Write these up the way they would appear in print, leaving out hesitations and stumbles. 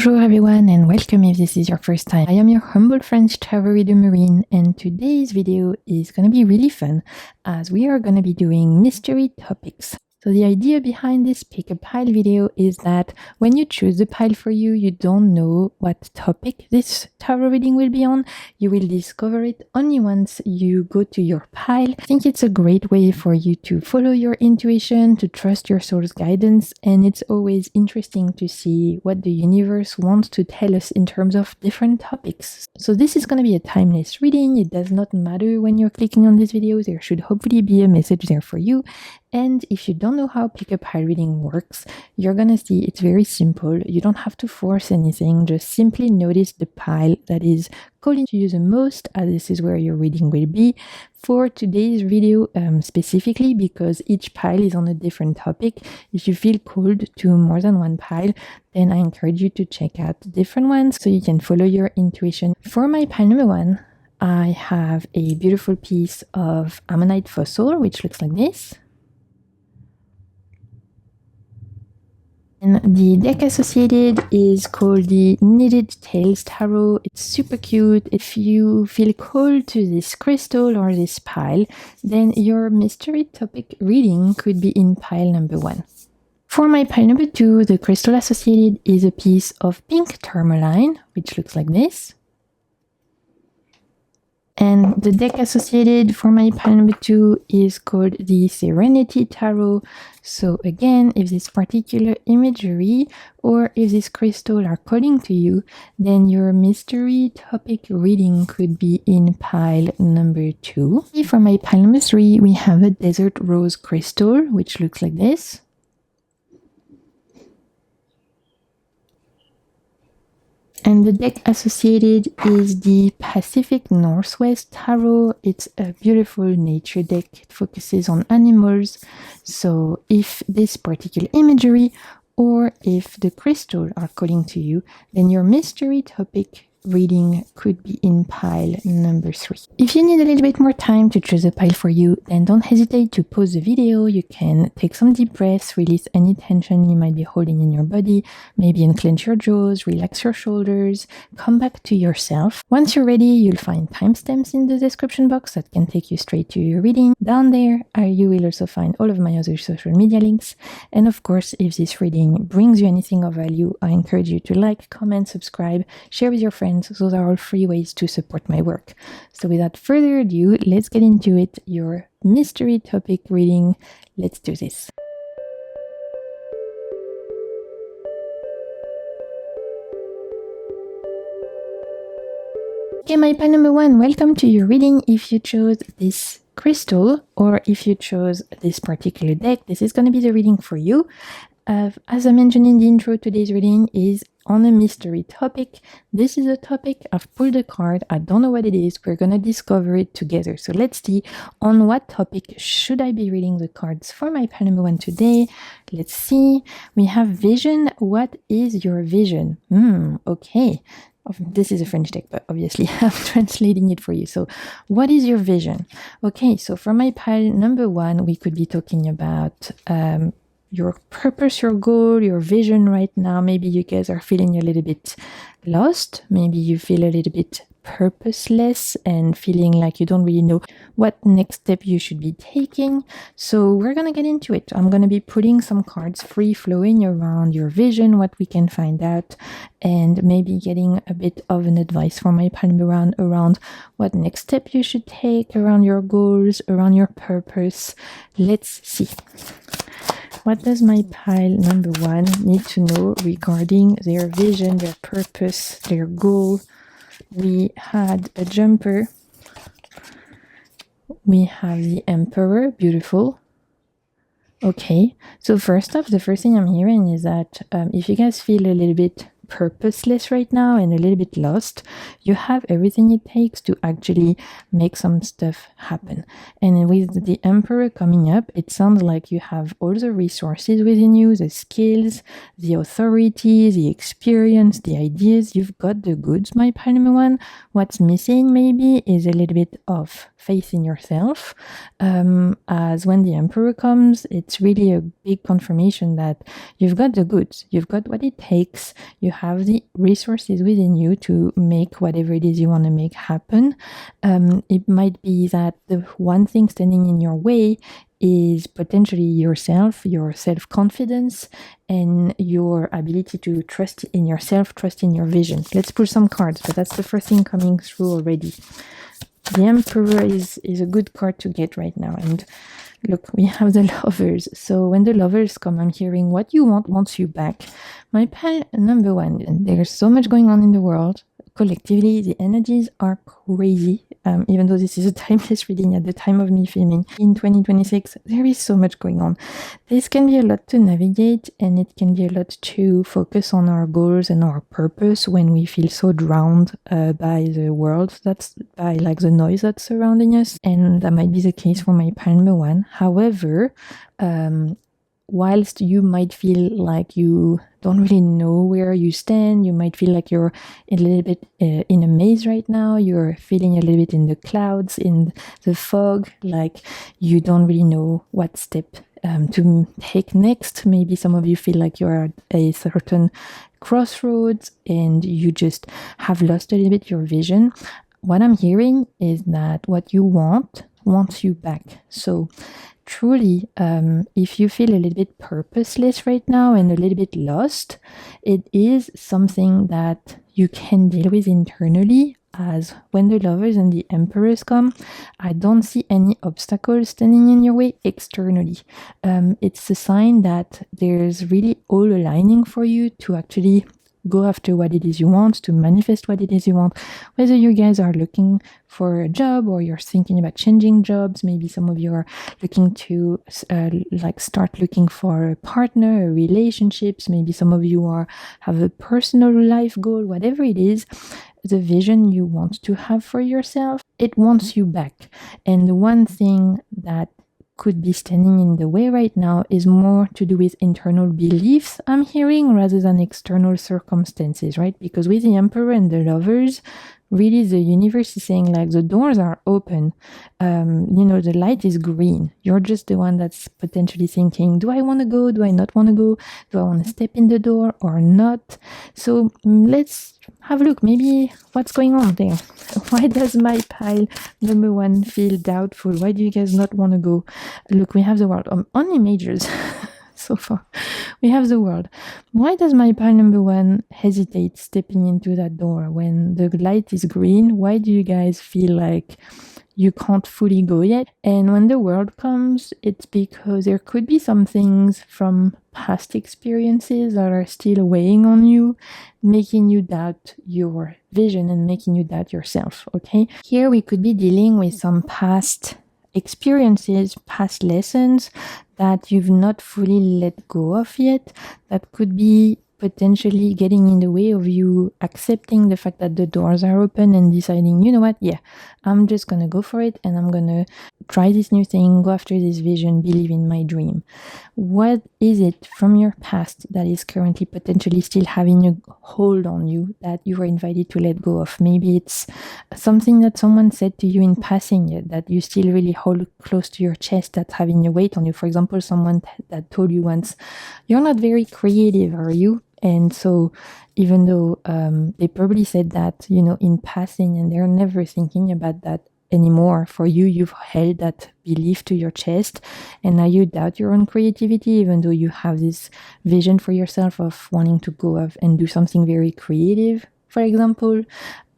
Bonjour everyone and welcome if this is your first time. I am your humble French tarot reader Marine, and today's video is going to be really fun as we are going to be doing mystery topics. So the idea behind this pick a pile video is that when you choose the pile for you, you don't know what topic this tarot reading will be on. You will discover it only once you go to your pile. I think it's a great way for you to follow your intuition, to trust your soul's guidance, and it's always interesting to see what the universe wants to tell us in terms of different topics. So this is going to be a timeless reading. It does not matter when you're clicking on this video. There should hopefully be a message there for you. And if you don't know how pick a pile reading works, you're gonna see it's very simple. You don't have to force anything, just simply notice the pile that is calling to you the most, as this is where your reading will be. For today's video specifically, because each pile is on a different topic, if you feel called to more than one pile, then I encourage you to check out different ones so you can follow your intuition. For my pile number one, I have a beautiful piece of ammonite fossil, which looks like this. And the deck associated is called the Knitted Tales Tarot. It's super cute. If you feel called to this crystal or this pile, then your mystery topic reading could be in pile number one. For my pile number two, the crystal associated is a piece of pink tourmaline, which looks like this. And the deck associated for my pile number two is called the Serenity Tarot. So again, if this particular imagery or if this crystal are calling to you, then your mystery topic reading could be in pile number two. For my pile number three, we have a desert rose crystal, which looks like this. And the deck associated is the Pacific Northwest Tarot. It's a beautiful nature deck. It focuses on animals. So if this particular imagery or if the crystal are calling to you, then your mystery topic reading could be in pile number three. If you need a little bit more time to choose a pile for you, then don't hesitate to pause the video. You can take some deep breaths, release any tension you might be holding in your body, maybe unclench your jaws, relax your shoulders, come back to yourself. Once you're ready, you'll find timestamps in the description box that can take you straight to your reading. Down there, you will also find all of my other social media links. And of course, if this reading brings you anything of value, I encourage you to like, comment, subscribe, share with your friends. Those are all free ways to support my work. So without further ado, let's get into it. Your mystery topic reading. Let's do this. Okay, my pile number one, welcome to your reading. If you chose this crystal or if you chose this particular deck, this is going to be the reading for you. As I mentioned in the intro, today's reading is on a mystery topic. This is a topic. I've pulled a card. I don't know what it is. We're going to discover it together. So let's see on what topic should I be reading the cards for my pile number one today. Let's see. We have vision. What is your vision? Okay. This is a French deck, but obviously I'm translating it for you. So what is your vision? Okay, so for my pile number one, we could be talking about your purpose, your goal, your vision right now. Maybe you guys are feeling a little bit lost. Maybe you feel a little bit purposeless and feeling like you don't really know what next step you should be taking. So we're going to get into it. I'm going to be putting some cards free flowing around your vision, what we can find out, and maybe getting a bit of an advice for my pile around what next step you should take around your goals, around your purpose. Let's see. What does my pile number one need to know regarding their vision, their purpose, their goal? We had a jumper. We have the Emperor, beautiful. Okay, so first off, the first thing I'm hearing is that if you guys feel a little bit purposeless right now and a little bit lost, you have everything it takes to actually make some stuff happen. And with the Emperor coming up, it sounds like you have all the resources within you, the skills, the authority, the experience, the ideas. You've got the goods, my pile number one. What's missing maybe is a little bit of faith in yourself. As when the Emperor comes, it's really a big confirmation that you've got the goods, you've got what it takes, you have the resources within you to make whatever it is you want to make happen. It might be that the one thing standing in your way is potentially yourself, your self-confidence, and your ability to trust in yourself, trust in your vision. Let's pull some cards, but that's the first thing coming through already. The Emperor is a good card to get right now. And look, we have the Lovers. So when the Lovers come, I'm hearing what you want wants you back. My pile number one, there's so much going on in the world. Collectively, the energies are crazy. Even though this is a timeless reading at the time of me filming in 2026, there is so much going on. This can be a lot to navigate, and it can be a lot to focus on our goals and our purpose when we feel so drowned by the world, that's by like the noise that's surrounding us. And that might be the case for my pile number one. However, whilst you might feel like you don't really know where you stand, you might feel like you're a little bit in a maze right now, you're feeling a little bit in the clouds, in the fog, like you don't really know what step to take next. Maybe some of you feel like you're at a certain crossroads and you just have lost a little bit your vision. What I'm hearing is that what you want wants you back. So truly, if you feel a little bit purposeless right now and a little bit lost, it is something that you can deal with internally. As when the Lovers and the Emperors come, I don't see any obstacles standing in your way externally. It's a sign that there's really all aligning for you to actually go after what it is you want, to manifest what it is you want. Whether you guys are looking for a job or you're thinking about changing jobs, maybe some of you are looking to start looking for a partner, relationships, maybe some of you have a personal life goal, whatever it is, the vision you want to have for yourself, it wants you back. And the one thing that could be standing in the way right now is more to do with internal beliefs, I'm hearing, rather than external circumstances, right? Because with the Emperor and the Lovers, really the universe is saying like the doors are open, the light is green. You're just the one that's potentially thinking, do I want to go? Do I not want to go? Do I want to step in the door or not? So let's have a look. Maybe what's going on there? Why does my pile number one feel doubtful? Why do you guys not want to go? Look, we have the world. Only majors so far. We have the world. Why does my pile number one hesitate stepping into that door when the light is green? Why do you guys feel like you can't fully go yet? And when the world comes, it's because there could be some things from past experiences that are still weighing on you, making you doubt your vision and making you doubt yourself, okay? Here we could be dealing with some past experiences, past lessons that you've not fully let go of yet, that could be potentially getting in the way of you accepting the fact that the doors are open and deciding, you know what, yeah, I'm just gonna go for it and I'm gonna try this new thing, go after this vision, believe in my dream. What is it from your past that is currently potentially still having a hold on you that you were invited to let go of? Maybe it's something that someone said to you in passing that you still really hold close to your chest, that's having a weight on you. For example, someone that told you once, you're not very creative, are you? And so even though they probably said that, in passing, and they're never thinking about that anymore, for you, you've held that belief to your chest, and now you doubt your own creativity, even though you have this vision for yourself of wanting to go off and do something very creative, for example.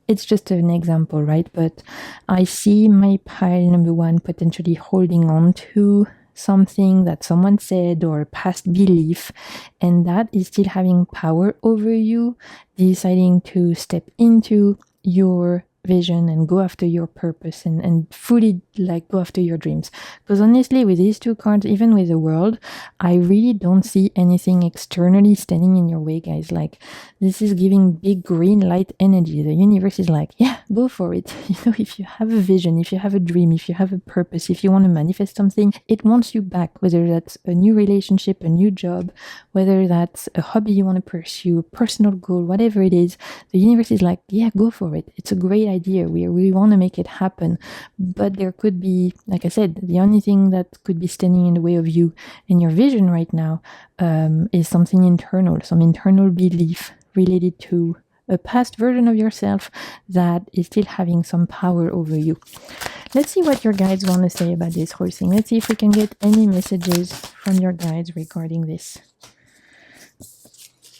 It's just an example, right? But I see my pile number one potentially holding on to something that someone said or a past belief, and that is still having power over you, deciding to step into your vision and go after your purpose and fully go after your dreams. Because honestly, with these two cards, even with the world, I really don't see anything externally standing in your way, guys. This is giving big green light energy. The universe is like, yeah, go for it. If you have a vision, if you have a dream, if you have a purpose, if you want to manifest something, it wants you back, whether that's a new relationship, a new job, whether that's a hobby you want to pursue, a personal goal, whatever it is. The universe is like, yeah, go for it. It's a great idea. We want to make it happen. But there could be, like I said, the only thing that could be standing in the way of you and your vision right now is something internal, some internal belief related to a past version of yourself that is still having some power over you. Let's see what your guides want to say about this whole thing. Let's see if we can get any messages from your guides regarding this.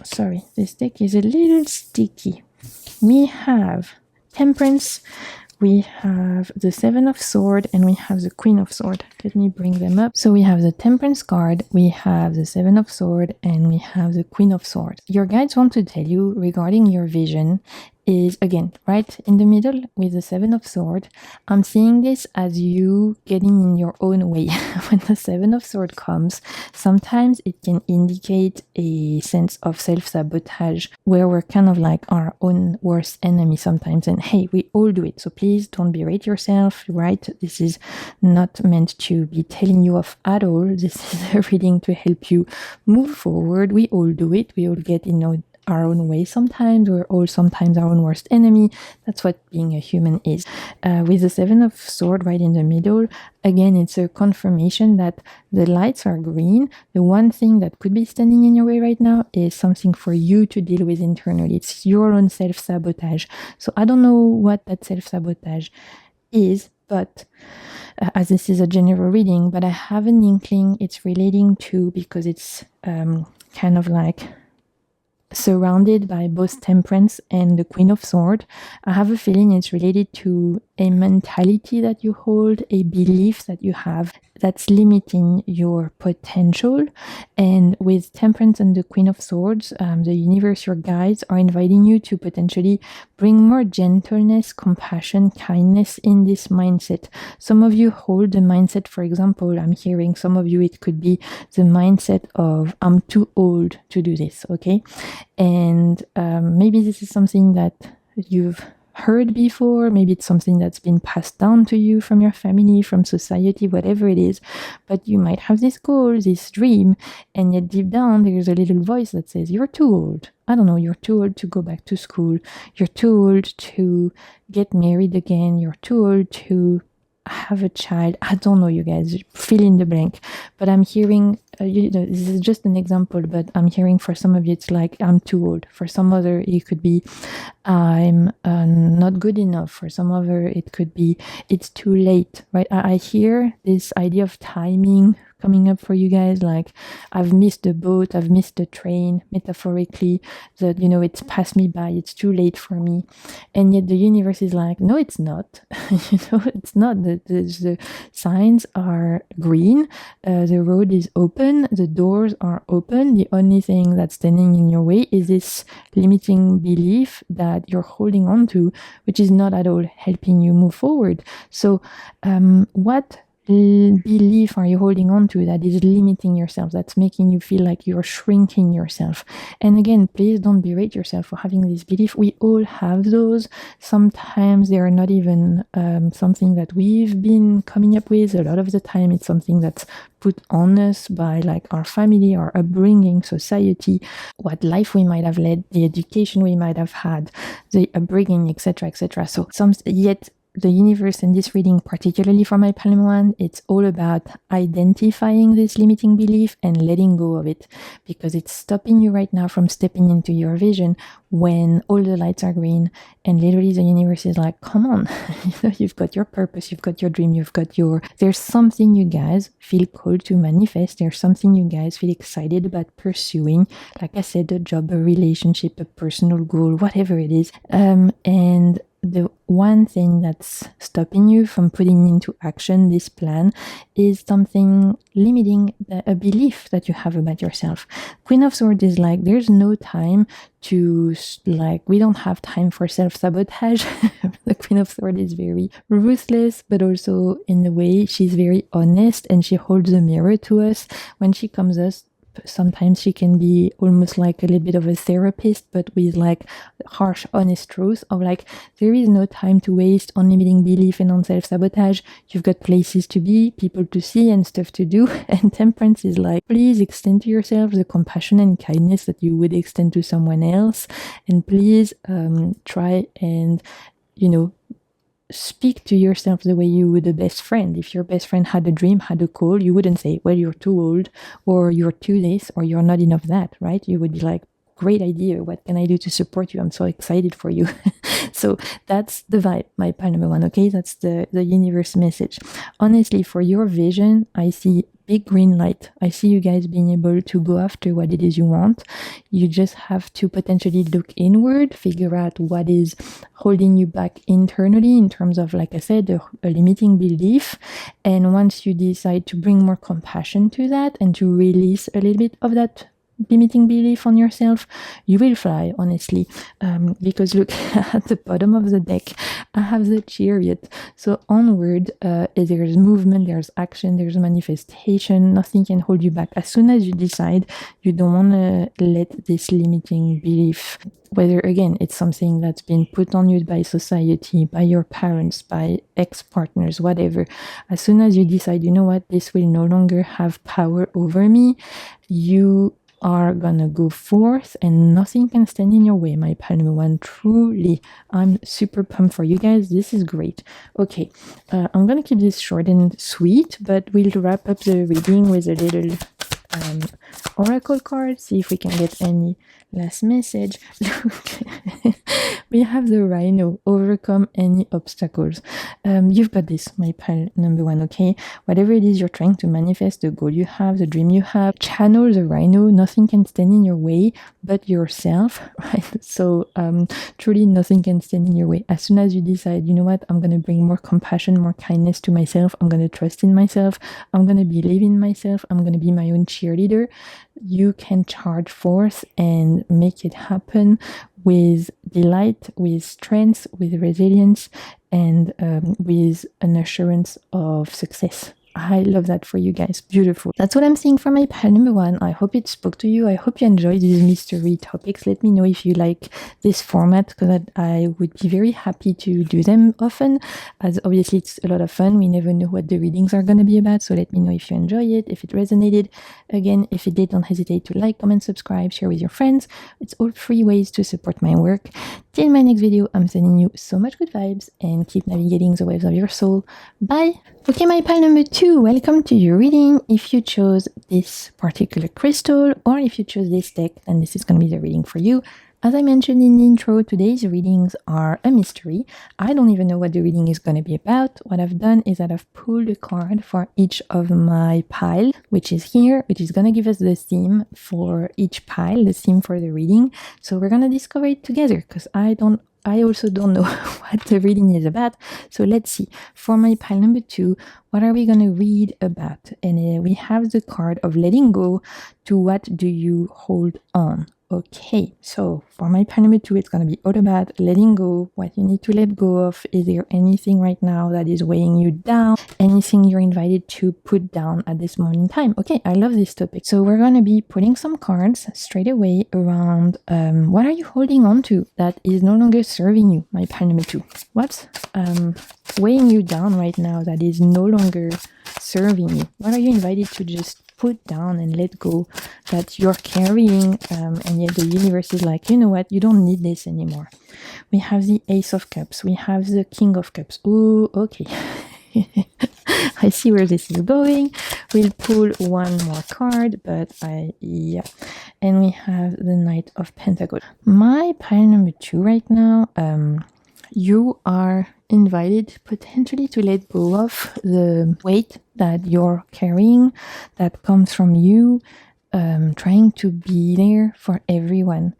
Sorry, this deck is a little sticky. We have Temperance, we have the Seven of Swords, and we have the Queen of Swords. Let me bring them up. So we have the Temperance card, we have the Seven of Swords, and we have the Queen of Swords. Your guides want to tell you regarding your vision is, again, right in the middle with the Seven of Swords. I'm seeing this as you getting in your own way. When the Seven of Swords comes, sometimes it can indicate a sense of self-sabotage where we're kind of like our own worst enemy sometimes. And hey, we all do it. So please don't berate yourself, right? This is not meant to be telling you off at all. This is a reading to help you move forward. We all do it. We all get in our own way sometimes. We're all sometimes our own worst enemy. That's what being a human is. With the Seven of Swords right in the middle, again, it's a confirmation that the lights are green. The one thing that could be standing in your way right now is something for you to deal with internally. It's your own self-sabotage. So I don't know what that self-sabotage is, but as this is a general reading, but I have an inkling it's relating to, because it's kind of like surrounded by both Temperance and the Queen of Swords. I have a feeling it's related to a mentality that you hold, a belief that you have that's limiting your potential. And with Temperance and the Queen of Swords, the universe, your guides are inviting you to potentially bring more gentleness, compassion, kindness in this mindset. Some of you hold the mindset, for example, I'm hearing some of you, it could be the mindset of, I'm too old to do this, okay? And maybe this is something that you've heard before. Maybe it's something that's been passed down to you from your family, from society, whatever it is. But you might have this goal, this dream, and yet deep down there's a little voice that says, you're too old. I don't know, you're too old to go back to school. You're too old to get married again. You're too old to have a child. I don't know, you guys, fill in the blank. But I'm hearing, this is just an example, but I'm hearing for some of you, it's like, I'm too old. For some other, it could be, I'm not good enough. For some other, it could be, it's too late, right? I hear this idea of timing coming up for you guys, like, I've missed the boat, I've missed the train, metaphorically, that, it's passed me by, it's too late for me. And yet the universe is like, no, it's not. It's not. The signs are green, the road is open, the doors are open. The only thing that's standing in your way is this limiting belief that you're holding on to, which is not at all helping you move forward. So what belief are you holding on to that is limiting yourself, that's making you feel like you're shrinking yourself? And again, please don't berate yourself for having this belief. We all have those. Sometimes they are not even something that we've been coming up with. A lot of the time it's something that's put on us by like our family, our upbringing, society, what life we might have led, the education we might have had, the upbringing, etc., etc. So yet the universe in this reading, particularly for my Palm one, it's all about identifying this limiting belief and letting go of it, because it's stopping you right now from stepping into your vision when all the lights are green. And literally the universe is like, come on, you've got your purpose, you've got your dream, there's something you guys feel called to manifest. There's something you guys feel excited about pursuing. Like I said, a job, a relationship, a personal goal, whatever it is. And the one thing that's stopping you from putting into action this plan is something limiting, a belief that you have about yourself. Queen of Swords is like, there's no time to, like, we don't have time for self-sabotage. The Queen of Swords is very ruthless, but also in a way she's very honest, and she holds a mirror to us. When she comes us, sometimes she can be almost like a little bit of a therapist, but with like harsh, honest truth of like, there is no time to waste on limiting belief and on self-sabotage. You've got places to be, people to see, and stuff to do. And Temperance is like, please extend to yourself the compassion and kindness that you would extend to someone else. And please try and speak to yourself the way you would a best friend. If your best friend had a dream, had a goal, you wouldn't say, well, you're too old, or you're too this, or you're not enough that, right? You would be like, great idea. What can I do to support you? I'm so excited for you. So that's the vibe, my pile number one. Okay, that's the universe message. Honestly, for your vision, I see big green light. I see you guys being able to go after what it is you want. You just have to potentially look inward, figure out what is holding you back internally in terms of, like I said, a limiting belief. And once you decide to bring more compassion to that and to release a little bit of that limiting belief on yourself, you will fly, honestly. Because look, at the bottom of the deck, I have the Chariot. So onward, there's movement, there's action, there's manifestation. Nothing can hold you back. As soon as you decide you don't want to let this limiting belief, whether again it's something that's been put on you by society, by your parents, by ex-partners, whatever, as soon as you decide, you know what, this will no longer have power over me, you are gonna go forth and nothing can stand in your way, my pile number one. Truly, I'm super pumped for you guys. This is great. Okay, I'm gonna keep this short and sweet, but we'll wrap up the reading with a little oracle card, see if we can get any last message. Look, we have the Rhino, overcome any obstacles. You've got this, my pile number one. Okay, whatever it is you're trying to manifest, the goal you have, the dream you have, channel the Rhino. Nothing can stand in your way but yourself, right? So truly nothing can stand in your way. As soon as you decide, you know what, I'm gonna bring more compassion, more kindness to myself, I'm gonna trust in myself, I'm gonna believe in myself, I'm gonna be my own cheerleader, you can charge forth and make it happen with delight, with strength, with resilience, and with an assurance of success. I love that for you guys. Beautiful. That's what I'm seeing for my pile number one. I hope it spoke to you. I hope you enjoyed these mystery topics. Let me know if you like this format, because I would be very happy to do them often, as obviously it's a lot of fun. We never know what the readings are going to be about. So let me know if you enjoy it, if it resonated. Again, if it did, don't hesitate to like, comment, subscribe, share with your friends. It's all free ways to support my work. Till my next video, I'm sending you so much good vibes and keep navigating the waves of your soul. Bye! Okay, my pile number two, welcome to your reading. If you chose this particular crystal or if you chose this deck, then this is going to be the reading for you. As I mentioned in the intro, today's readings are a mystery. I don't even know what the reading is going to be about. What I've done is that I've pulled a card for each of my pile, which is here, which is going to give us the theme for each pile, the theme for the reading. So we're going to discover it together, because I also don't know what the reading is about. So let's see. For my pile number two, what are we going to read about? And we have the card of letting go. To what do you hold on? Okay, so for my pile number two, it's going to be all about letting go, what you need to let go of. Is there anything right now that is weighing you down? Anything you're invited to put down at this moment in time? Okay, I love this topic. So we're going to be putting some cards straight away around what are you holding on to that is no longer serving you, my pile number two. What's weighing you down right now that is no longer serving you? What are you invited to just put down and let go that you're carrying, and yet the universe is like, you know what, you don't need this anymore? We have the Ace of Cups, we have the King of Cups. Ooh, okay. I see where this is going. We'll pull one more card, but yeah. And we have the Knight of Pentacles. My pile number two right now, you are invited potentially to let go of the weight that you're carrying that comes from you trying to be there for everyone.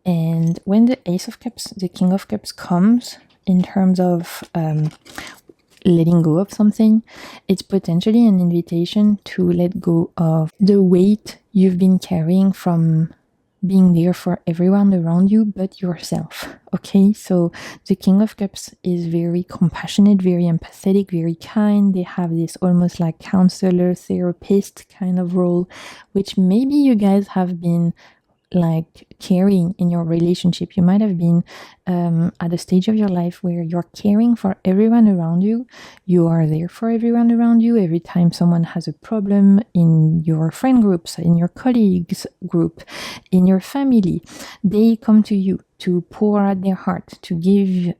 And when the Ace of Cups, the King of Cups comes in terms of letting go of something, it's potentially an invitation to let go of the weight you've been carrying from being there for everyone around you but yourself. Okay, so the King of Cups is very compassionate, very empathetic, very kind. They have this almost like counselor, therapist kind of role, which maybe you guys have been like caring in your relationship. You might have been at a stage of your life where you're caring for everyone around you. You are there for everyone around you. Every time someone has a problem in your friend groups, in your colleagues group, in your family, they come to you to pour out their heart, to give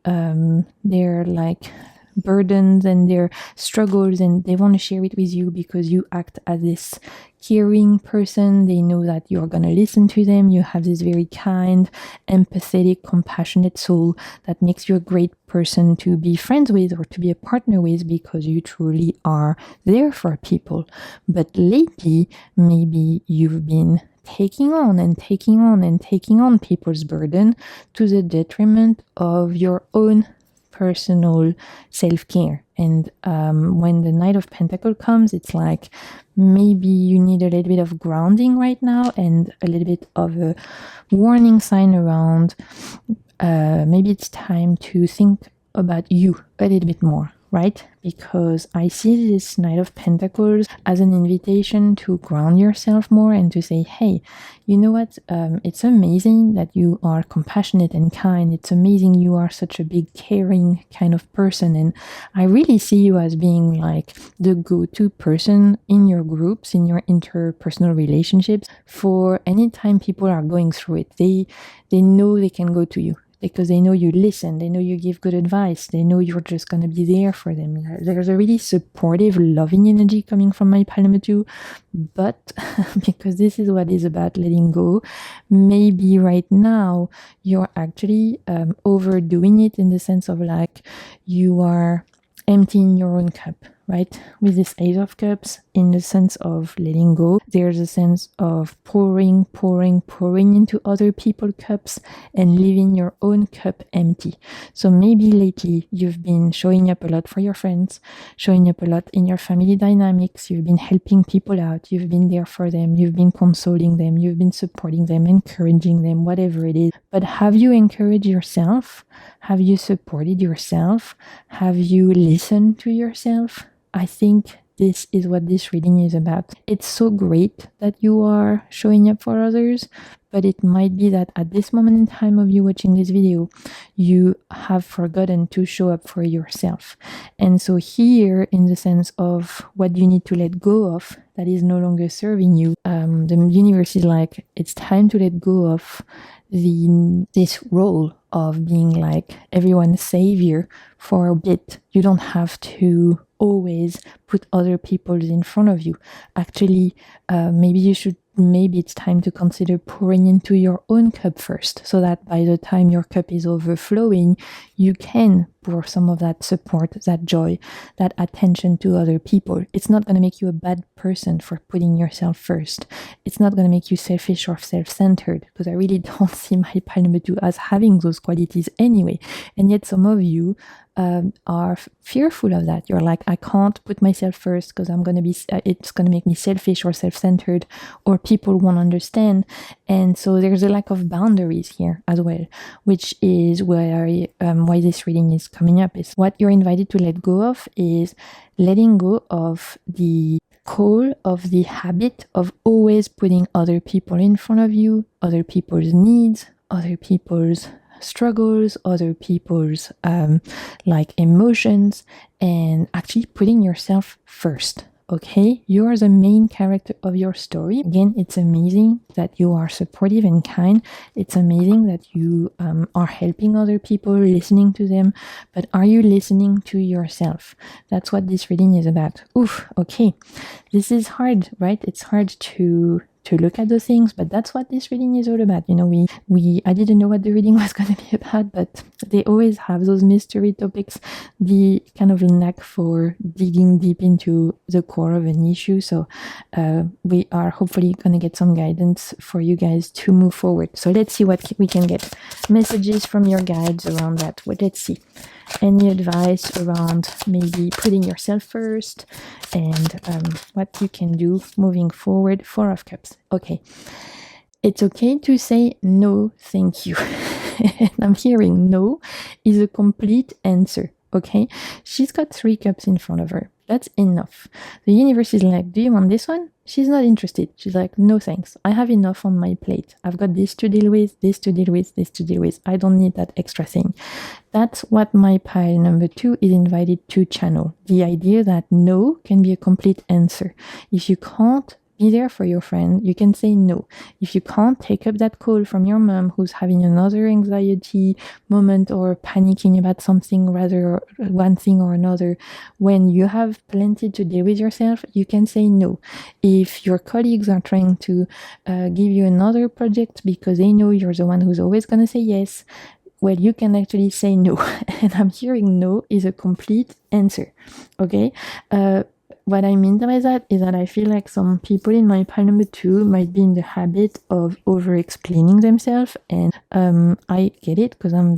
their like burdens and their struggles, and they want to share it with you because you act as this caring person. They know that you're going to listen to them. You have this very kind, empathetic, compassionate soul that makes you a great person to be friends with or to be a partner with, because you truly are there for people. But lately, maybe you've been taking on and taking on and taking on people's burden to the detriment of your own personal self-care. And when the Knight of Pentacles comes, it's like maybe you need a little bit of grounding right now and a little bit of a warning sign around maybe it's time to think about you a little bit more, right? Because I see this Knight of Pentacles as an invitation to ground yourself more and to say, hey, you know what? It's amazing that you are compassionate and kind. It's amazing you are such a big caring kind of person. And I really see you as being like the go-to person in your groups, in your interpersonal relationships for any time people are going through it. They know they can go to you, because they know you listen, they know you give good advice, they know you're just going to be there for them. There's a really supportive, loving energy coming from my pile number 2, but because this is what is about letting go, maybe right now you're actually overdoing it in the sense of like you are emptying your own cup, right? With this Ace of Cups, in the sense of letting go, there's a sense of pouring into other people's cups and leaving your own cup empty. So maybe lately you've been showing up a lot for your friends, showing up a lot in your family dynamics, you've been helping people out, you've been there for them, you've been consoling them, you've been supporting them, encouraging them, whatever it is. But have you encouraged yourself? Have you supported yourself? Have you listened to yourself? I think this is what this reading is about. It's so great that you are showing up for others, but it might be that at this moment in time of you watching this video, you have forgotten to show up for yourself. And so here, in the sense of what you need to let go of that is no longer serving you, the universe is like, it's time to let go of this role of being like everyone's savior for a bit. You don't have to always put other people in front of you. Actually, maybe it's time to consider pouring into your own cup first, so that by the time your cup is overflowing, you can pour some of that support, that joy, that attention to other people. It's not going to make you a bad person for putting yourself first. It's not going to make you selfish or self-centered, because I really don't see my pile number 2 as having those qualities anyway. And yet some of you are fearful of that. You're like, I can't put myself first because it's going to make me selfish or self-centered, or people won't understand. And so there's a lack of boundaries here as well, which is why this reading is coming up. Is what you're invited to let go of is letting go of the call of the habit of always putting other people in front of you, other people's needs, other people's struggles, other people's like emotions, and actually putting yourself first. Okay, you are the main character of your story. Again, it's amazing that you are supportive and kind. It's amazing that you are helping other people, listening to them. But are you listening to yourself? That's what this reading is about. Oof, okay. This is hard, right? It's hard to look at those things, but that's what this reading is all about. You know, I didn't know what the reading was going to be about, but they always have those mystery topics, the kind of knack for digging deep into the core of an issue. So we are hopefully going to get some guidance for you guys to move forward. So let's see what we can get. Messages from your guides around that. Well, let's see. Any advice around maybe putting yourself first and what you can do moving forward? 4 of Cups. Okay. It's okay to say no, thank you. And I'm hearing no is a complete answer. Okay. She's got 3 cups in front of her. That's enough. The universe is like, do you want this one? She's not interested. She's like, no thanks. I have enough on my plate. I've got this to deal with, this to deal with, this to deal with. I don't need that extra thing. That's what my pile number 2 is invited to channel. The idea that no can be a complete answer. If you can't be there for your friend, you can say no. If you can't take up that call from your mom who's having another anxiety moment or panicking about something, rather one thing or another, when you have plenty to deal with yourself, you can say no. If your colleagues are trying to give you another project because they know you're the one who's always going to say yes, well, you can actually say no. And I'm hearing no is a complete answer. Okay? What I mean by that is that I feel like some people in my pile number 2 might be in the habit of over-explaining themselves, and I get it because I'm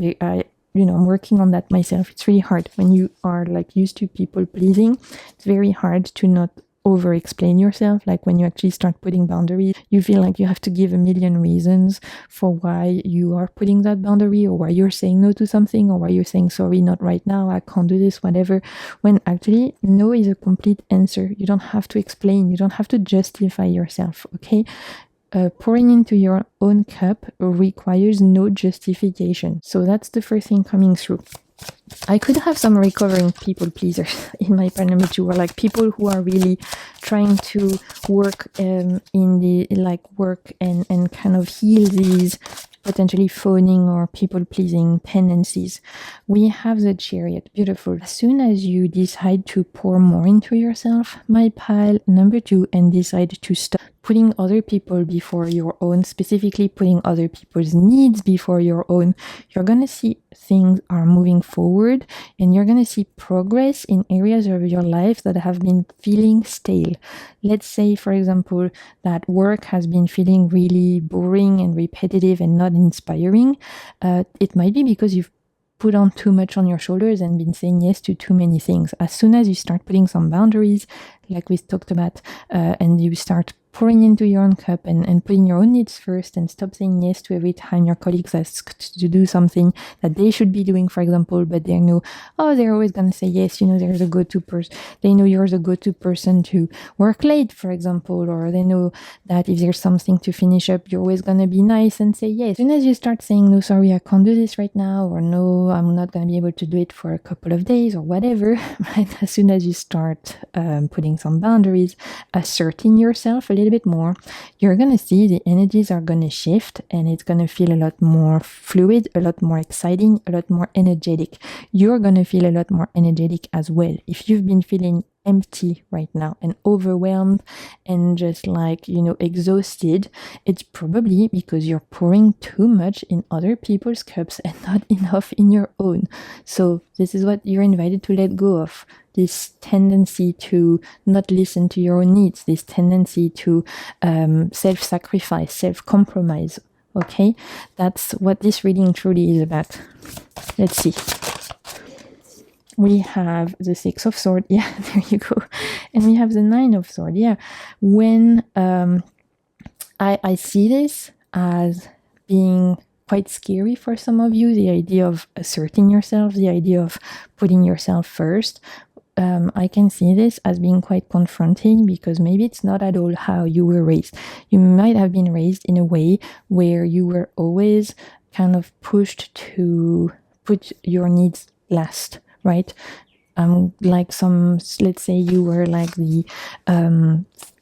working on that myself. It's really hard when you are like used to people pleasing. It's very hard to not over explain yourself. Like when you actually start putting boundaries, you feel like you have to give a million reasons for why you are putting that boundary, or why you're saying no to something, or why you're saying sorry, not right now, I can't do this, whatever, when actually no is a complete answer. You don't have to explain, you don't have to justify yourself. Okay, pouring into your own cup requires no justification. So that's the first thing coming through. I could have some recovering people pleasers in my pile number 2, or like people who are really trying to work in the work and kind of heal these potentially phoning or people pleasing tendencies. We have the Chariot. Beautiful. As soon as you decide to pour more into yourself, my pile number 2, and decide to stop putting other people before your own, specifically putting other people's needs before your own, you're going to see things are moving forward, and you're going to see progress in areas of your life that have been feeling stale. Let's say, for example, that work has been feeling really boring and repetitive and not inspiring. It might be because you've put on too much on your shoulders and been saying yes to too many things. As soon as you start putting some boundaries, like we talked about, and you start pouring into your own cup and putting your own needs first, and stop saying yes to every time your colleagues ask to do something that they should be doing, for example, but they know, they're always going to say yes, there's a go-to person. They know you're the go-to person to work late, for example, or they know that if there's something to finish up, you're always going to be nice and say yes. As soon as you start saying, no, sorry, I can't do this right now, or no, I'm not going to be able to do it for a couple of days, or whatever, right? As soon as you start putting some boundaries, asserting yourself a little bit more, you're going to see the energies are going to shift, and it's going to feel a lot more fluid, a lot more exciting, a lot more energetic. You're going to feel a lot more energetic as well. If you've been feeling empty right now and overwhelmed and just exhausted, it's probably because you're pouring too much in other people's cups and not enough in your own. So this is what you're invited to let go of. This tendency to not listen to your own needs, this tendency to self-sacrifice, self-compromise. Okay, that's what this reading truly is about. Let's see. We have the 6 of Swords. Yeah, there you go. And we have the 9 of Swords. Yeah, when I see this as being quite scary for some of you, the idea of asserting yourself, the idea of putting yourself first. I can see this as being quite confronting, because maybe it's not at all how you were raised. You might have been raised in a way where you were always kind of pushed to put your needs last, right? Let's say you were like the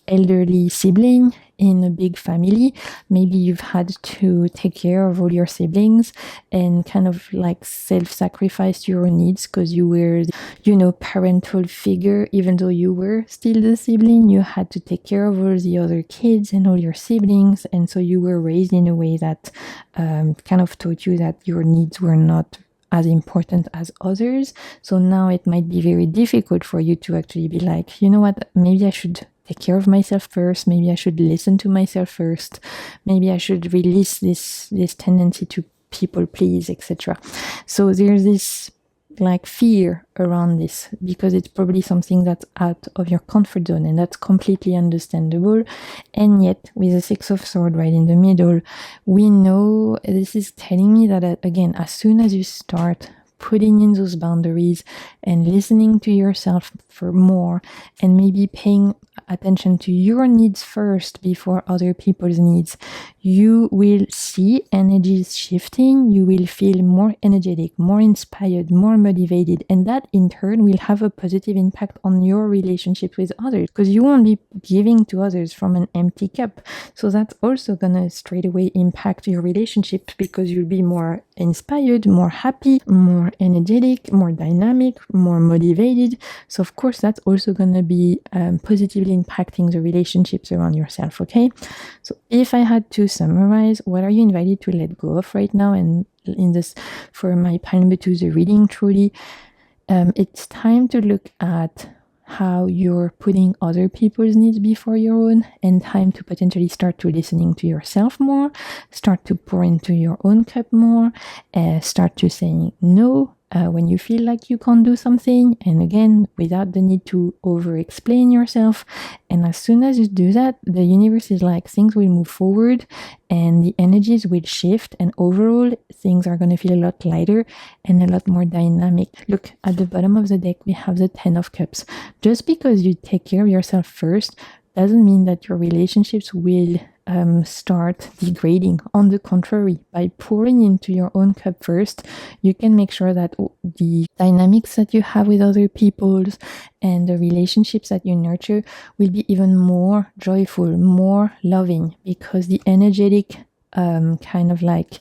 elderly sibling in a big family. Maybe you've had to take care of all your siblings and kind of like self-sacrifice your needs because you were, parental figure. Even though you were still the sibling, you had to take care of all the other kids and all your siblings. And so you were raised in a way that kind of taught you that your needs were not as important as others. So now it might be very difficult for you to actually be like, you know what, maybe I should take care of myself first. Maybe I should listen to myself first. Maybe I should release this tendency to people please, etc. So there's this like fear around this, because it's probably something that's out of your comfort zone, and that's completely understandable. And yet with the 6 of Swords right in the middle, we know this is telling me that again, as soon as you start putting in those boundaries and listening to yourself for more, and maybe paying attention to your needs first before other people's needs, you will see energies shifting. You will feel more energetic, more inspired, more motivated, and that in turn will have a positive impact on your relationship with others, because you won't be giving to others from an empty cup. So that's also gonna straight away impact your relationship, because you'll be more inspired, more happy, more energetic, more dynamic, more motivated. So of course that's also gonna be positively impacting the relationships around yourself. Okay, so if I had to summarize, what are you invited to let go of right now? And in this, for my pile number 2, the reading, truly, it's time to look at how you're putting other people's needs before your own, and time to potentially start to listening to yourself more, start to pour into your own cup more, start to saying no when you feel like you can't do something, and again, without the need to over-explain yourself. And as soon as you do that, the universe is like, things will move forward and the energies will shift, and overall things are going to feel a lot lighter and a lot more dynamic. Look, at the bottom of the deck we have the 10 of Cups. Just because you take care of yourself first doesn't mean that your relationships will start degrading. On the contrary, by pouring into your own cup first, you can make sure that the dynamics that you have with other people and the relationships that you nurture will be even more joyful, more loving, because the energetic kind of like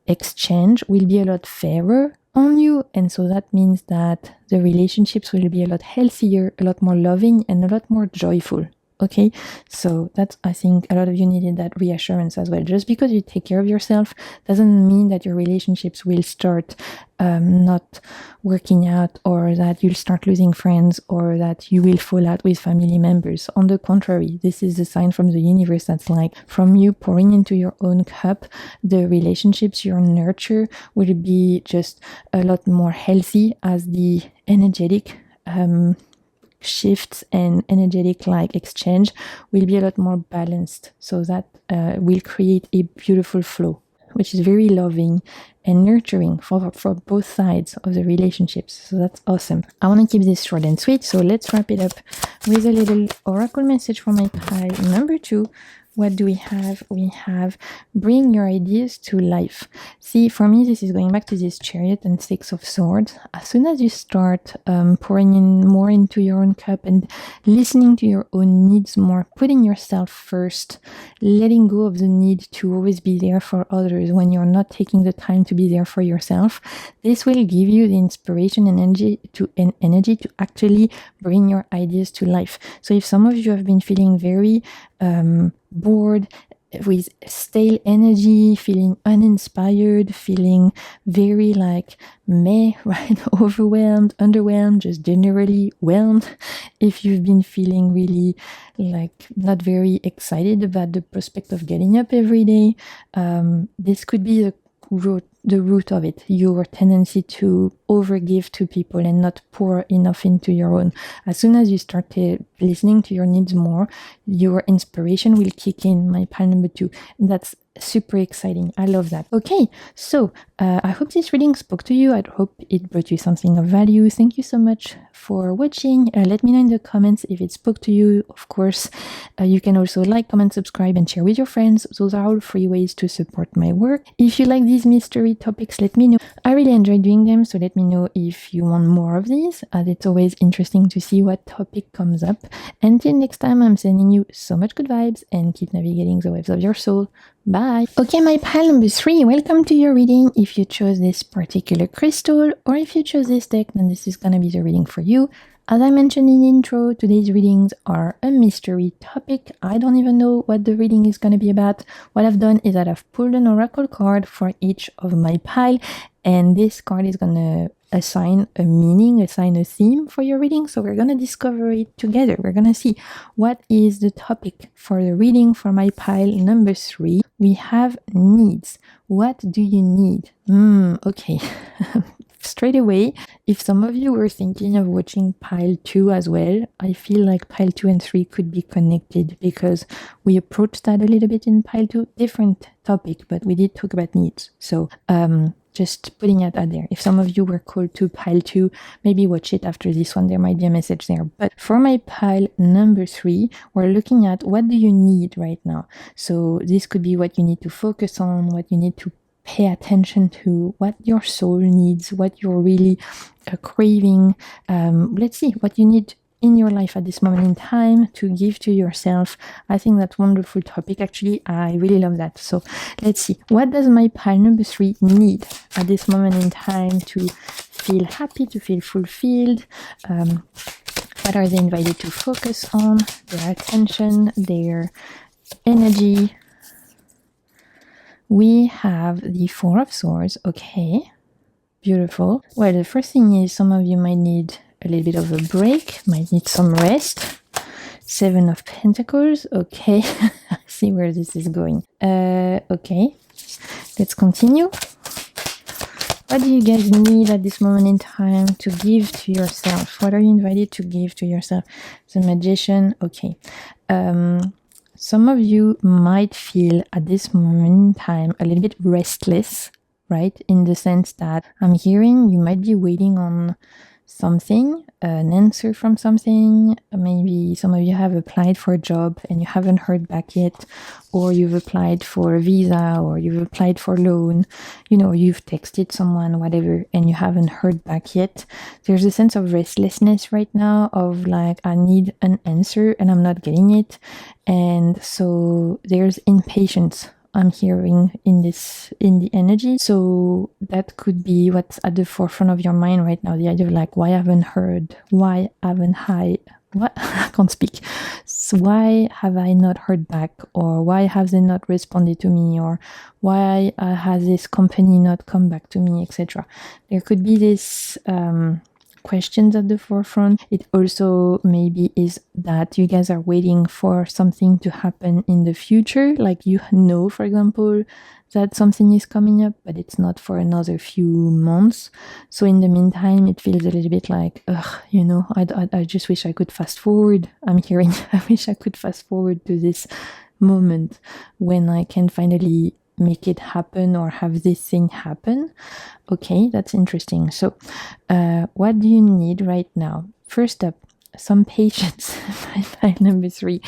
exchange will be a lot fairer on you. And so that means that the relationships will be a lot healthier, a lot more loving, and a lot more joyful. Okay, so that's, I think a lot of you needed that reassurance as well. Just because you take care of yourself doesn't mean that your relationships will start not working out, or that you'll start losing friends, or that you will fall out with family members. On the contrary, this is a sign from the universe that's like, from you pouring into your own cup, the relationships you nurture will be just a lot more healthy, as the energetic shifts and energetic like exchange will be a lot more balanced. So that will create a beautiful flow, which is very loving and nurturing for both sides of the relationships. So that's awesome. I want to keep this short and sweet, so let's wrap it up with a little oracle message for my pile number 2. What do we have? We have bring your ideas to life. See, for me, this is going back to this Chariot and 6 of Swords. As soon as you start pouring in more into your own cup and listening to your own needs more, putting yourself first, letting go of the need to always be there for others when you're not taking the time to be there for yourself, this will give you the inspiration and energy to actually bring your ideas to life. So if some of you have been feeling very bored, with stale energy, feeling uninspired, feeling very like meh, right? Overwhelmed, underwhelmed, just generally whelmed. If you've been feeling really like not very excited about the prospect of getting up every day, this could be the root of it, your tendency to overgive to people and not pour enough into your own. As soon as you start listening to your needs more, your inspiration will kick in, my pile number 2. And that's super exciting. I love that. Okay, so I hope this reading spoke to you. I hope it brought you something of value. Thank you so much for watching. Let me know in the comments if it spoke to you. Of course, you can also like, comment, subscribe, and share with your friends. Those are all free ways to support my work. If you like these mystery topics, let me know. I really enjoy doing them, so let me know if you want more of these, as it's always interesting to see what topic comes up. Until next time, I'm sending you so much good vibes, and keep navigating the waves of your soul. Bye. Okay, my pile number 3, welcome to your reading. If you chose this particular crystal, or if you chose this deck, then this is gonna be the reading for you. As I mentioned in the intro, today's readings are a mystery topic. I don't even know what the reading is going to be about. What I've done is that I've pulled an oracle card for each of my pile, and this card is going to assign a meaning, assign a theme for your reading. So we're going to discover it together. We're going to see what is the topic for the reading for my pile number 3. We have needs. What do you need? Okay. Straight away, if some of you were thinking of watching pile 2 as well, I feel like pile 2 and 3 could be connected, because we approached that a little bit in pile 2. Different topic, but we did talk about needs. So Just putting it out there. If some of you were called to pile 2, maybe watch it after this one. There might be a message there. But for my pile number 3, we're looking at what do you need right now. So this could be what you need to focus on, what you need to pay attention to, what your soul needs, what you're really craving. Let's see what you need in your life at this moment in time to give to yourself. I think that's a wonderful topic. Actually, I really love that. So let's see. What does my pile number 3 need at this moment in time to feel happy, to feel fulfilled? What are they invited to focus on? Their attention, their energy. We have the 4 of Swords. Okay, beautiful. Well, the first thing is some of you might need a little bit of a break, might need some rest. 7 of Pentacles. Okay, see where this is going. Okay, let's continue. What do you guys need at this moment in time to give to yourself? What are you invited to give to yourself? The Magician. Okay. Some of you might feel at this moment in time a little bit restless, right? In the sense that I'm hearing you might be waiting on something, an answer from something. Maybe some of you have applied for a job and you haven't heard back yet, or you've applied for a visa, or you've applied for a loan, you know, you've texted someone, whatever, and you haven't heard back yet. There's a sense of restlessness right now of like, I need an answer and I'm not getting it. And so there's impatience I'm hearing in the energy. So that could be what's at the forefront of your mind right now. The idea of like, why haven't heard? Why haven't I? What? I can't speak. So why have I not heard back? Or why have they not responded to me? Or why has this company not come back to me, etc. There could be this questions at the forefront. It also maybe is that you guys are waiting for something to happen in the future. Like you know, for example, that something is coming up, but it's not for another few months. So in the meantime, it feels a little bit like, ugh, you know, I just wish I could fast forward. I'm hearing, I wish I could fast forward to this moment when I can finally make it happen or have this thing happen. Okay, that's interesting. So what do you need right now? First up, some patience. Pile number 3,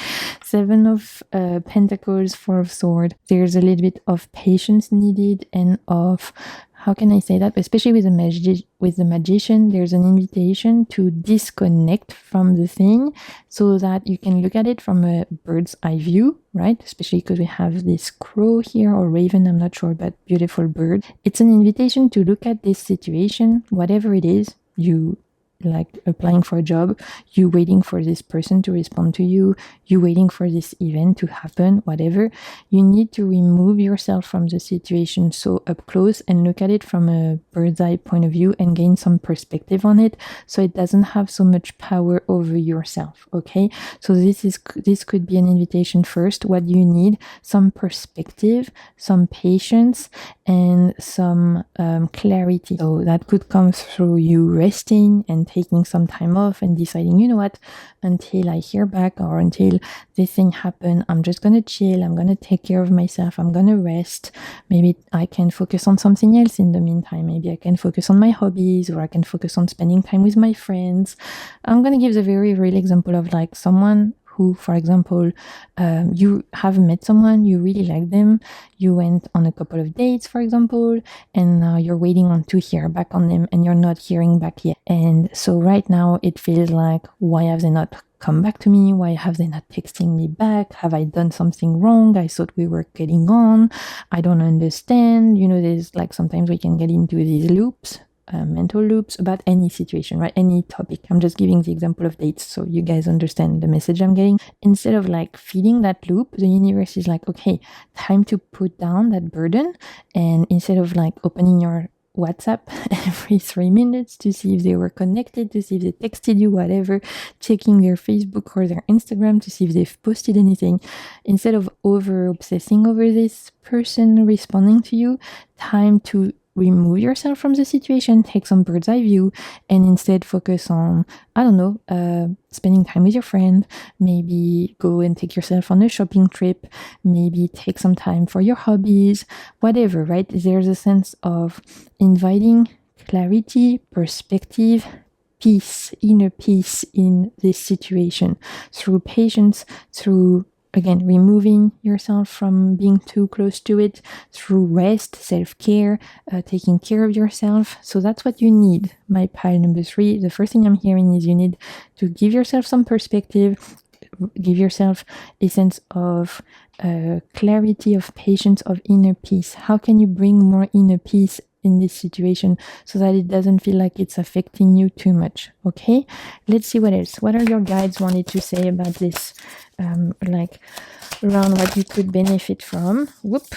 7 of Pentacles, 4 of Swords. There's a little bit of patience needed and of, how can I say that? Especially with the Magician, there's an invitation to disconnect from the thing so that you can look at it from a bird's eye view, right? Especially because we have this crow here, or raven, I'm not sure, but beautiful bird. It's an invitation to look at this situation, whatever it is, you like applying for a job, you waiting for this person to respond to you, you waiting for this event to happen, whatever. You need to remove yourself from the situation so up close and look at it from a bird's eye point of view and gain some perspective on it so it doesn't have so much power over yourself. Okay, so this could be an invitation. First, what do you need? Some perspective, some patience, and some clarity. So that could come through you resting and taking some time off and deciding, you know what, until I hear back or until this thing happen, I'm just gonna chill, I'm gonna take care of myself, I'm gonna rest. Maybe I can focus on something else in the meantime. Maybe I can focus on my hobbies, or I can focus on spending time with my friends. I'm gonna give the very real example of like someone who, for example, you have met someone, you really like them, you went on a couple of dates, for example, and now you're waiting on to hear back on them and you're not hearing back yet. And so right now it feels like, why have they not come back to me? Why have they not texting me back? Have I done something wrong? I thought we were getting on. I don't understand. You know, there's like sometimes we can get into these loops. Mental loops about any situation, right? Any topic. I'm just giving the example of dates so you guys understand the message I'm getting. Instead of like feeding that loop, the universe is like, okay, time to put down that burden. And instead of like opening your WhatsApp every 3 minutes to see if they were connected, to see if they texted you, whatever, checking their Facebook or their Instagram to see if they've posted anything, instead of over obsessing over this person responding to you, time to remove yourself from the situation, take some bird's eye view, and instead focus on, I don't know, spending time with your friend, maybe go and take yourself on a shopping trip, maybe take some time for your hobbies, whatever, right? There's a sense of inviting clarity, perspective, peace, inner peace in this situation through patience, through, again, removing yourself from being too close to it, through rest, self-care, taking care of yourself. So that's what you need, my pile number 3. The first thing I'm hearing is you need to give yourself some perspective, give yourself a sense of clarity, of patience, of inner peace. How can you bring more inner peace in this situation so that it doesn't feel like it's affecting you too much? Okay, let's see what else. What are your guides wanted to say about this, like around what you could benefit from? Whoop.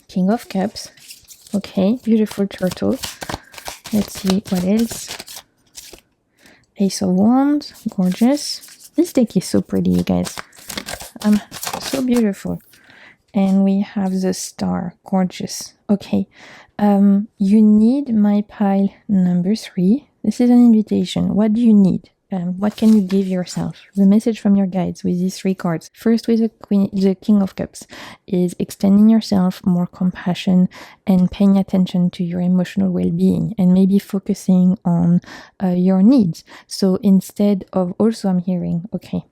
King of Cups. Okay, beautiful turtle. Let's see what else. Ace of Wands, gorgeous. This deck is so pretty, you guys. So beautiful. And we have the Star, gorgeous. Okay, you need my pile number 3. This is an invitation. What do you need? What can you give yourself? The message from your guides with these 3 cards. First, with the King of Cups, is extending yourself, more compassion, and paying attention to your emotional well-being, and maybe focusing on your needs. So instead of, also I'm hearing, okay,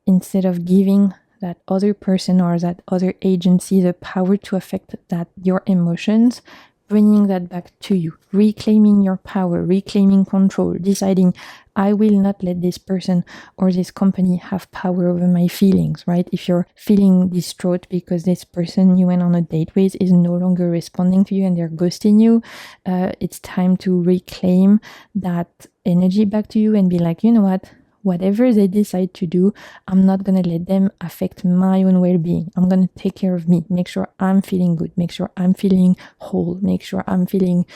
instead of giving that other person or that other agency the power to affect that your emotions, bringing that back to you, reclaiming your power, reclaiming control, deciding, I will not let this person or this company have power over my feelings, right? If you're feeling distraught because this person you went on a date with is no longer responding to you and they're ghosting you, it's time to reclaim that energy back to you and be like, you know what? Whatever they decide to do, I'm not going to let them affect my own well-being. I'm going to take care of me, make sure I'm feeling good, make sure I'm feeling whole, make sure I'm feeling,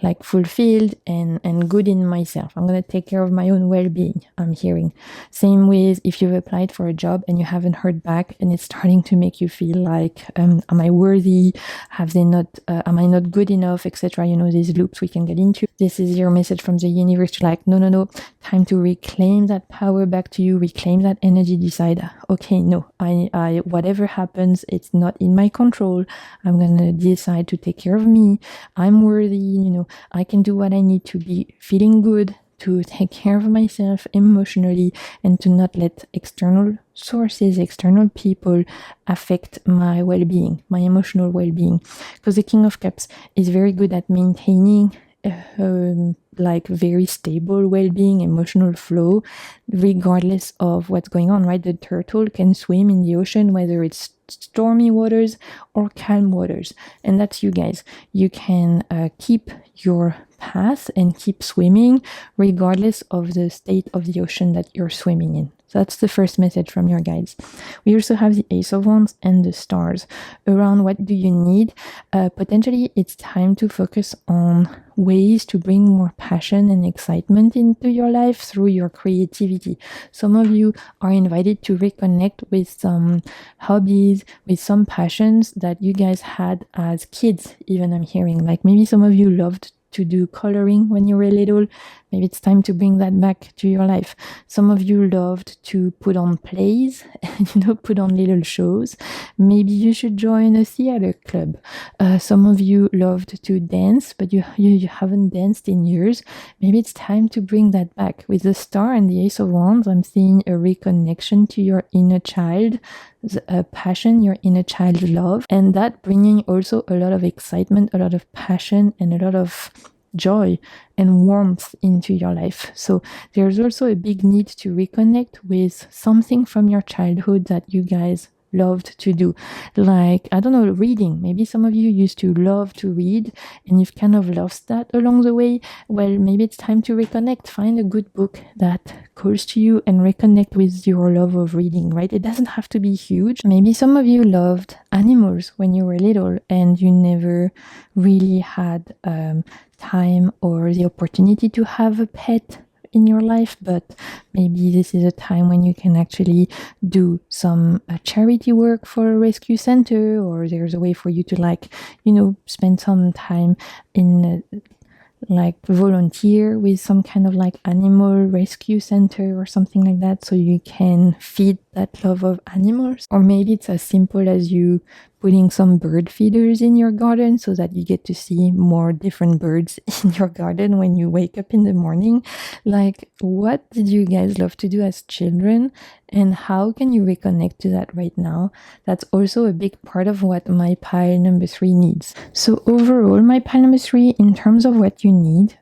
like fulfilled and good in myself. I'm going to take care of my own well-being, I'm hearing. Same with if you've applied for a job and you haven't heard back and it's starting to make you feel like, am I worthy? Am I not good enough, etc. You know, these loops we can get into. This is your message from the universe to like, no, time to reclaim that power back to you, reclaim that energy, decide, okay, no, I whatever happens, it's not in my control. I'm going to decide to take care of me. I'm worthy, you know, I can do what I need to be feeling good, to take care of myself emotionally, and to not let external sources, external people affect my well-being, my emotional well-being. Because the King of Cups is very good at maintaining like very stable well-being, emotional flow, regardless of what's going on, right? The turtle can swim in the ocean, whether it's stormy waters or calm waters. And that's you guys. You can keep your path and keep swimming regardless of the state of the ocean that you're swimming in. So that's the first message from your guides. We also have the Ace of Wands and the Stars. Around what do you need? Potentially, it's time to focus on ways to bring more passion and excitement into your life through your creativity. Some of you are invited to reconnect with some hobbies, with some passions that you guys had as kids, even I'm hearing. Like maybe some of you loved to do coloring when you were little. Maybe it's time to bring that back to your life. Some of you loved to put on plays, put on little shows. Maybe you should join a theater club. Some of you loved to dance, but you haven't danced in years. Maybe it's time to bring that back. With the Star and the Ace of Wands, I'm seeing a reconnection to your inner child, a passion, your inner child love, and that bringing also a lot of excitement, a lot of passion, and a lot of joy and warmth into your life. So there's also a big need to reconnect with something from your childhood that you guys loved to do. Like, I don't know, reading. Maybe some of you used to love to read and you've kind of lost that along the way. Well, maybe it's time to reconnect. Find a good book that calls to you and reconnect with your love of reading, right? It doesn't have to be huge. Maybe some of you loved animals when you were little and you never really had time or the opportunity to have a pet in your life, but maybe this is a time when you can actually do some charity work for a rescue center, or there's a way for you to spend some time in like volunteer with some kind of like animal rescue center or something like that, so you can feed that love of animals. Or maybe it's as simple as you putting some bird feeders in your garden so that you get to see more different birds in your garden when you wake up in the morning. Like, what did you guys love to do as children, and how can you reconnect to that right now? That's also a big part of what my pile number 3 needs. So overall, my pile number 3, in terms of what you need,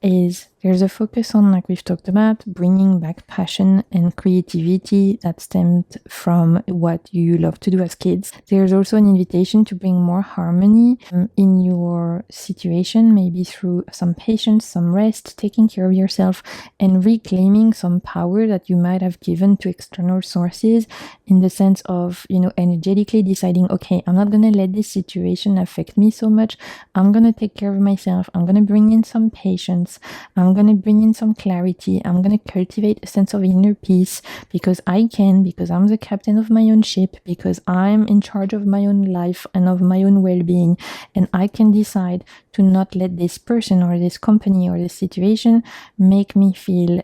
is there's a focus on, like we've talked about, bringing back passion and creativity that stemmed from what you love to do as kids. There's also an invitation to bring more harmony in your situation, maybe through some patience, some rest, taking care of yourself, and reclaiming some power that you might have given to external sources, in the sense of, energetically deciding, okay, I'm not going to let this situation affect me so much. I'm going to take care of myself. I'm going to bring in some patience. I'm going to bring in some clarity. I'm going to cultivate a sense of inner peace because because I'm the captain of my own ship, because I'm in charge of my own life and of my own well-being. And I can decide to not let this person or this company or this situation make me feel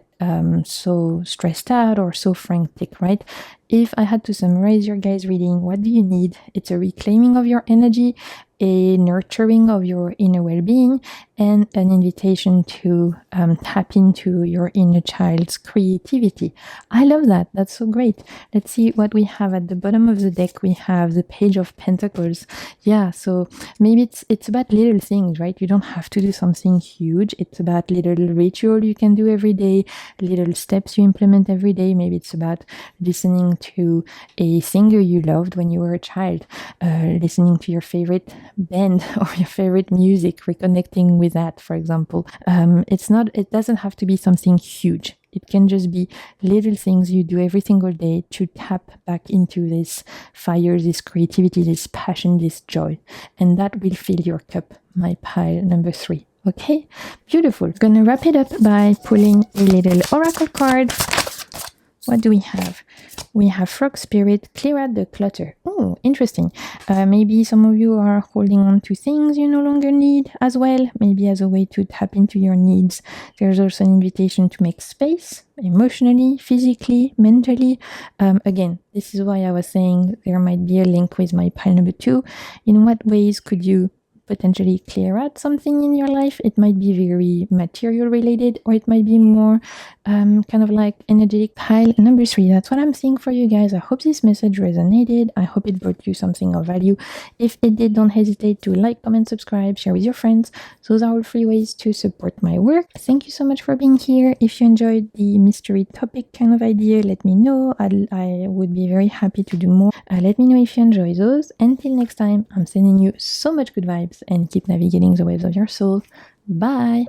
so stressed out or so frantic, right? If I had to summarize your guys' reading, what do you need? It's a reclaiming of your energy, a nurturing of your inner well-being, and an invitation to tap into your inner child's creativity. I love that. That's so great. Let's see what we have at the bottom of the deck. We have the Page of Pentacles. Yeah, so maybe it's about little things, right? You don't have to do something huge. It's about little ritual you can do every day, little steps you implement every day. Maybe it's about listening to a singer you loved when you were a child, listening to your favorite band or your favorite music, reconnecting with that, for example. It doesn't have to be something huge. It can just be little things you do every single day to tap back into this fire, this creativity, this passion, this joy. And that will fill your cup, my pile number 3. Okay, beautiful. Gonna wrap it up by pulling a little oracle card. What do we have? We have Frog Spirit, clear out the clutter. Oh, interesting. Maybe some of you are holding on to things you no longer need as well, maybe as a way to tap into your needs. There's also an invitation to make space, emotionally, physically, mentally. Again, this is why I was saying there might be a link with my pile number 2. In what ways could you potentially clear out something in your life? It might be very material related, or it might be more kind of like energetic. Pile number 3, that's what I'm seeing for you guys. I hope this message resonated. I hope it brought you something of value. If it did, don't hesitate to like, comment, subscribe, share with your friends. Those are all free ways to support my work. Thank you so much for being here. If you enjoyed the mystery topic kind of idea, let me know. I would be very happy to do more. Let me know if you enjoy those. Until next time, I'm sending you so much good vibes, and keep navigating the waves of your soul. Bye!